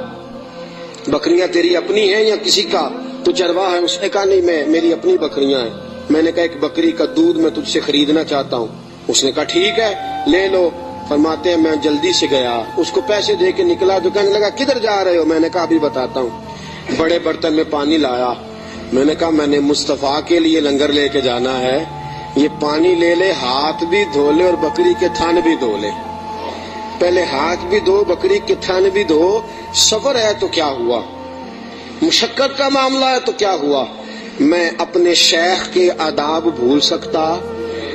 بکریاں تیری اپنی ہیں یا کسی کا؟ تو چرواہا ہے؟ اس نے کہا نہیں میری اپنی بکریاں ہیں۔ میں نے کہا ایک بکری کا دودھ میں تجھ سے خریدنا چاہتا ہوں۔ اس نے کہا ٹھیک ہے لے لو۔ فرماتے ہیں میں جلدی سے گیا، اس کو پیسے دے کے نکلا تو کہنے لگا کدھر جا رہے ہو؟ میں نے کہا ابھی بتاتا ہوں۔ بڑے برتن میں پانی لایا، میں نے کہا میں نے مصطفیٰ کے لیے لنگر لے کے جانا ہے، یہ پانی لے لے، ہاتھ بھی دھو لے اور بکری کے تھن بھی دھو لے۔ پہلے ہاتھ بھی دھو، بکری کے تھن بھی دھو۔ سفر ہے تو کیا ہوا، مشقت کا معاملہ ہے تو کیا ہوا؟ میں اپنے شیخ کے آداب بھول سکتا؟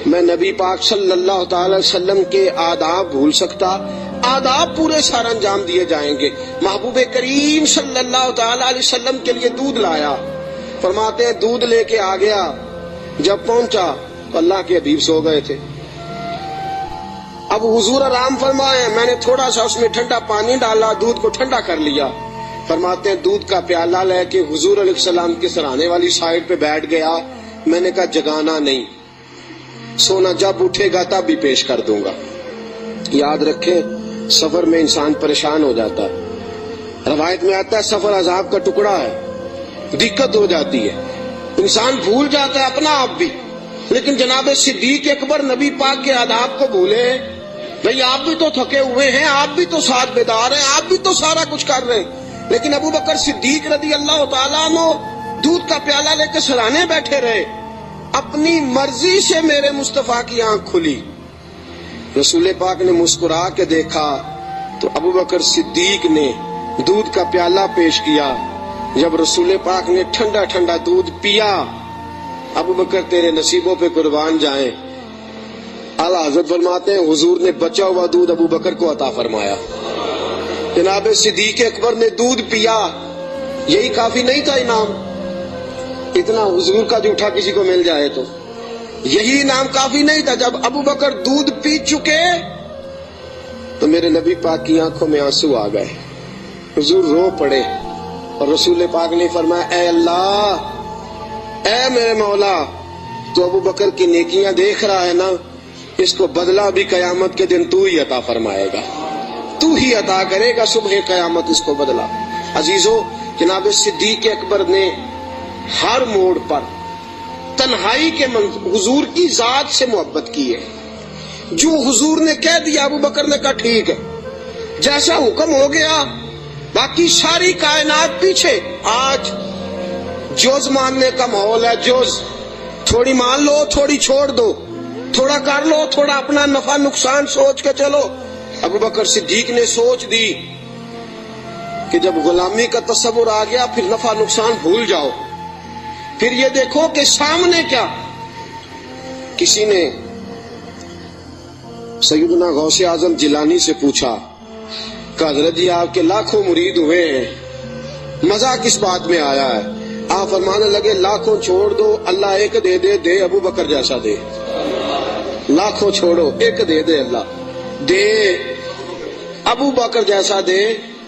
میں نبی پاک صلی اللہ تعالی وسلم کے آداب بھول سکتا؟ آداب پورے سر انجام دیے جائیں گے۔ محبوب کریم صلی اللہ تعالی علیہ وسلم کے لیے دودھ لایا، فرماتے ہیں دودھ لے کے آ گیا، جب پہنچا تو اللہ کے حبیب سو گئے تھے۔ اب حضور آرام فرمائے، میں نے تھوڑا سا اس میں ٹھنڈا پانی ڈالا، دودھ کو ٹھنڈا کر لیا۔ فرماتے ہیں دودھ کا پیالہ لے کے حضور علیہ السلام کے سرانے والی سائڈ پہ بیٹھ گیا۔ میں نے کہا جگانا نہیں، سونا جب اٹھے گا تب بھی پیش کر دوں گا۔ یاد رکھیں سفر میں انسان پریشان ہو جاتا ہے، روایت میں آتا ہے سفر عذاب کا ٹکڑا ہے، دقت ہو جاتی ہے، انسان بھول جاتا ہے اپنا آپ بھی۔ لیکن جناب صدیق اکبر نبی پاک کے آداب کو بھولے؟ بھئی آپ بھی تو تھکے ہوئے ہیں، آپ بھی تو ساتھ بیدار ہیں، آپ بھی تو سارا کچھ کر رہے ہیں، لیکن ابو بکر صدیق رضی اللہ تعالیٰ عنہ دودھ کا پیالہ لے کے سرانے بیٹھے رہے۔ اپنی مرضی سے میرے مصطفیٰ کی آنکھ کھلی، رسول پاک نے مسکرا کے دیکھا تو ابو بکر صدیق نے دودھ کا پیالہ پیش کیا۔ جب رسول پاک نے ٹھنڈا ٹھنڈا دودھ پیا، ابو بکر تیرے نصیبوں پہ قربان جائیں، اعلیٰ حضرت فرماتے ہیں حضور نے بچا ہوا دودھ ابو بکر کو عطا فرمایا۔ جناب صدیق اکبر نے دودھ پیا، یہی کافی نہیں تھا انعام؟ اتنا حضور کا جھوٹا کسی کو مل جائے تو یہی انعام کافی نہیں تھا؟ جب ابو بکر دودھ پی چکے تو میرے نبی پاک کی آنکھوں میں آنسو آ گئے، حضور رو پڑے، اور رسول پاک نے فرمایا اے اللہ، اے میرے مولا، تو ابو بکر کی نیکیاں دیکھ رہا ہے نا، اس کو بدلہ بھی قیامت کے دن تو ہی عطا فرمائے گا، تو ہی عطا کرے گا صبح قیامت اس کو بدلہ۔ عزیزو، جناب صدیق اکبر نے ہر موڑ پر تنہائی کے حضور کی ذات سے محبت کی ہے۔ جو حضور نے کہہ دیا ابو بکر نے کہا ٹھیک ہے، جیسا حکم ہو گیا، باقی ساری کائنات پیچھے۔ آج جوز ماننے کا ماحول ہے، جوز، تھوڑی مان لو تھوڑی چھوڑ دو، تھوڑا کر لو تھوڑا اپنا نفع نقصان سوچ کے چلو۔ ابو بکر صدیق نے سوچ دی کہ جب غلامی کا تصور آ گیا پھر نفع نقصان بھول جاؤ، پھر یہ دیکھو کہ سامنے کیا۔ کسی نے سیدنا غوث اعظم جیلانی سے پوچھا کہ حضرت جی آپ کے لاکھوں مرید ہوئے ہیں، مزہ کس بات میں آیا ہے؟ آپ فرمانے لگے لاکھوں چھوڑ دو، اللہ ایک دے دے، دے ابو بکر جیسا دے۔ لاکھوں چھوڑو، ایک دے دے، اللہ دے ابو بکر جیسا دے۔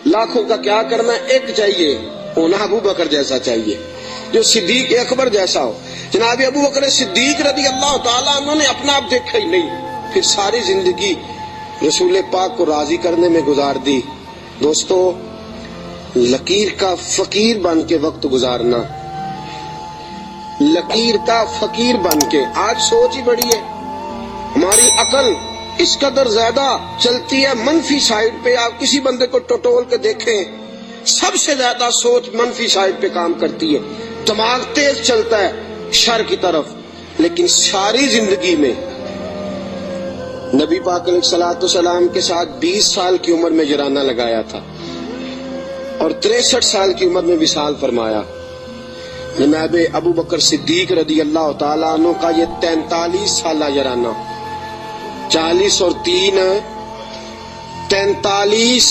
لاکھوں کا کیا کرنا، ایک چاہیے، ہونا ابو بکر جیسا چاہیے، جو صدیق اکبر جیسا ہو۔ جناب ابو بکر صدیق رضی اللہ تعالیٰ عنہ نے اپنا آپ دیکھا ہی نہیں، پھر ساری زندگی رسول پاک کو راضی کرنے میں گزار دی۔ دوستو، لکیر کا فقیر بن کے وقت گزارنا، لکیر کا فقیر بن کے۔ آج سوچ ہی بڑی ہے، ہماری عقل اس قدر زیادہ چلتی ہے منفی سائڈ پہ۔ آپ کسی بندے کو ٹٹول کے دیکھیں، سب سے زیادہ سوچ منفی سائڈ پہ کام کرتی ہے، دماغ تیز چلتا ہے شر کی طرف۔ لیکن ساری زندگی میں نبی پاک علیہ الصلوۃ والسلام کے ساتھ 20 سال کی عمر میں جرانہ لگایا تھا اور 63 سال کی عمر میں وصال فرمایا۔ جناب ابو بکر صدیق رضی اللہ تعالیٰ عنہ کا یہ 43 سالہ جرانہ، 40 اور 3 43،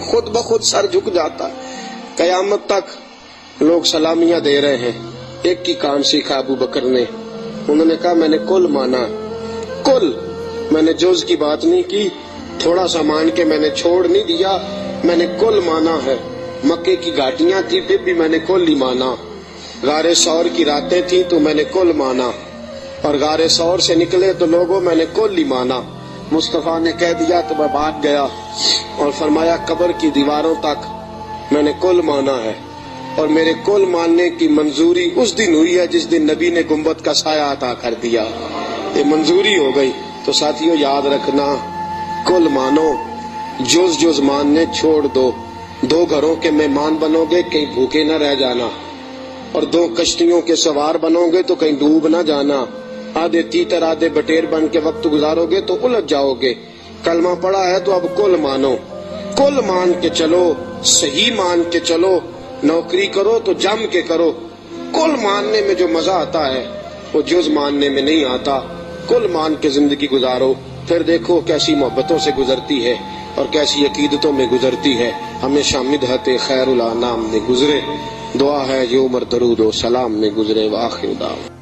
خود بخود سر جھک جاتا ہے. قیامت تک لوگ سلامیاں دے رہے ہیں. ایک کی کام سیکھا ابو بکر نے. انہوں نے کہا میں نے کل مانا, کل, میں نے جز کی بات نہیں کی, تھوڑا سا مان کے میں نے چھوڑ نہیں دیا, میں نے کل مانا ہے. مکے کی گھاٹیاں تھی پھر بھی میں نے کل ہی مانا. غار ثور کی راتیں تھی تو میں نے کل مانا, اور غار ثور سے نکلے تو لوگوں میں نے کل ہی مانا. مصطفیٰ نے کہہ دیا تو میں بھاگ گیا اور فرمایا قبر کی دیواروں تک میں نے کل مانا ہے. اور میرے کل ماننے کی منظوری اس دن ہوئی ہے جس دن نبی نے گنبد کا سایہ عطا کر دیا. یہ منظوری ہو گئی. تو ساتھیوں یاد رکھنا, کل مانو, جز جز ماننے چھوڑ دو. 2 گھروں کے مہمان بنو گے کہیں بھوکے نہ رہ جانا, اور 2 کشتیوں کے سوار بنو گے تو کہیں ڈوب نہ جانا. آدھے تیتر آدھے بٹیر بن کے وقت گزارو گے تو الجھ جاؤ گے. کلمہ پڑا ہے تو اب کل مانو, کل مان کے چلو, صحیح مان کے چلو. نوکری کرو تو جم کے کرو. کل ماننے میں جو مزہ آتا ہے وہ جز ماننے میں نہیں آتا. کل مان کے زندگی گزارو, پھر دیکھو کیسی محبتوں سے گزرتی ہے اور کیسی عقیدتوں میں گزرتی ہے. ہمیشہ مدحت خیر الانام میں گزرے. دعا ہے یہ عمر درود و سلام میں گزرے. وآخر دعوانا